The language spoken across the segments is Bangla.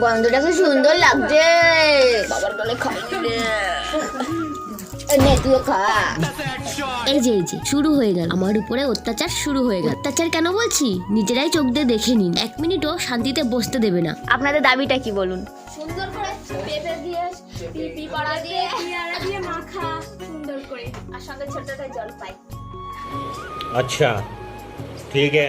গন্ধটা কি সুন্দর লাগছে, বাবার গলে খাইনি রে। নে তুইও খা। এই যে শুরু হয়ে গেল আমার উপরে অত্যাচার, শুরু হয়ে গেল। অত্যাচার কেন বলছি, নিজেরাই চোখ দিয়ে দেখে নিন, 1 মিনিটও শান্তিতে বসতে দেবে না। আপনাদের দাবিটা কি বলুন? সুন্দর করে পেঁপে দিয়ে পিপি পাড়া দিয়ে পেয়ারা দিয়ে মাখা সুন্দর করে, আর সঙ্গে ছোটটা জলপাই। अच्छा ठीक है।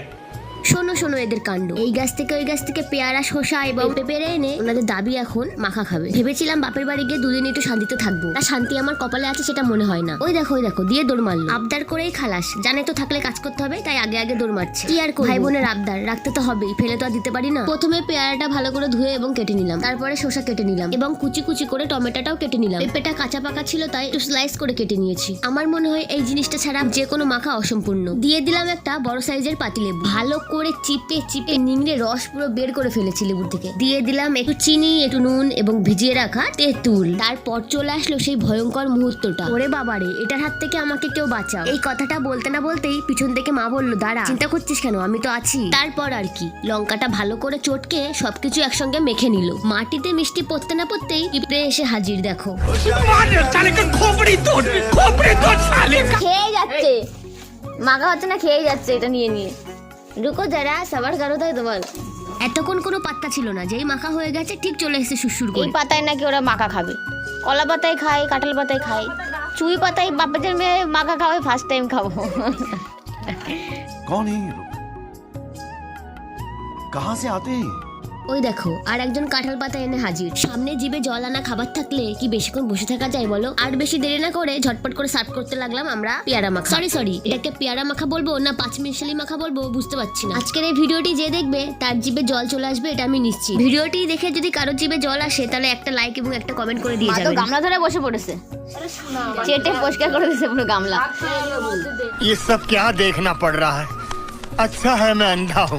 শোনো শোনো এদের কাণ্ড। এই গাছ থেকে ওই গাছ থেকে পেয়ারা, শসা এবং পেঁপে এনে ওনাদের দাবি এখন মাখা খাবে। ভেবেছিলাম বাপের বাড়ি গিয়ে 2 দিন একটু শান্তিতে থাকবো, তা শান্তি আমার কপালে আছে সেটা মনে হয় না। ওই দেখো দিয়ে দৌড় মারলো। আবদার করেই খালাস, জানে তো থাকলে কাজ করতে হবে, তাই আগে আগে দৌড় মারছে। কি আর ভাই বোনের আবদার রাখতে তো হবেই, ফেলে তো আর দিতে পারি না। প্রথমে পেয়ারাটা ভালো করে ধুয়ে এবং কেটে নিলাম, তারপরে শসা কেটে নিলাম এবং কুচি কুচি করে টমেটোটাও কেটে নিলাম। পেঁপেটা কাঁচা পাকা ছিল তাই একটু স্লাইস করে কেটে নিয়েছি। আমার মনে হয় এই জিনিসটা ছাড়া যে কোনো মাখা অসম্পূর্ণ। দিয়ে দিলাম একটা বড় সাইজের পাতিলেবু, ভালো করে চিপে নিংড়ে রস পুরো বের করে ফেলেছি লেবুর থেকে। দিয়ে দিলাম একটু চিনি, একটু নুন এবং ভিজিয়ে রাখা তেঁতুল। তারপর চলে আসলো সেই ভয়ঙ্কর মুহূর্তটা। ওরে বাবারে, এটার হাত থেকে আমাকে কেউ বাঁচাও। এই কথাটা বলতে না বলতেই পিছন থেকে মা বলল, দাঁড়া, চিন্তা করছিস কেন, আমি তো আছি। তারপর আর কি, লঙ্কাটা ভালো করে চটকে সবকিছু একসঙ্গে মেখে নিল। মাটিতে মিষ্টি পড়তে না পড়তেই পিঁপড়ে এসে হাজির। দেখো খেয়ে যাচ্ছে, মাখা হচ্ছে না, খেয়ে যাচ্ছে এটা নিয়ে নিয়ে। রুকো যারা, সবার কারো তাই তোমার। এতক্ষণ কোনো পাত্তা ছিল না, যেই মাখা হয়ে গেছে ঠিক চলে এসেছে সুসুর এই করে। পাতায় নাকি ওরা মাখা খাবে, কলা পাতায় খায়, কাঁঠাল পাতায় খায়, চুই পাতায় বাপেদের মেয়ে মাখা খাওয়াই ফার্স্ট টাইম খাবো। कौन है ये लोग? कहाँ से आते हैं? ওই দেখো আর একজন কাঁঠাল পাতা এনে হাজির। সামনে জিভে জল আনা খাবার থাকলে কি বেশিক্ষণ বসে থাকা যায় বলো? আর বেশি দেরি না করে ঝটপট করে সার্ভ করতে লাগলাম আমরা পেয়ারা মাখা। সরি এটাকে পেয়ারা মাখা বলবো না 5 মিশালি মাখা বলবো বুঝতে পারছি না। আজকের এই ভিডিওটি যে দেখবে তার জিভে জল চলে আসবে, এটা আমি নিশ্চিত। ভিডিওটি দেখে যদি কারো জিভে জল আসে তাহলে একটা লাইক এবং একটা কমেন্ট করে দিয়ে মা তো যাবেন। গামলা ধরে বসে পড়েছে, চেটে পরিষ্কার করে দিয়েছে পুরো গামলা। ये सब क्या देखना पड़ रहा है? अच्छा है मैं अंधा हूँ।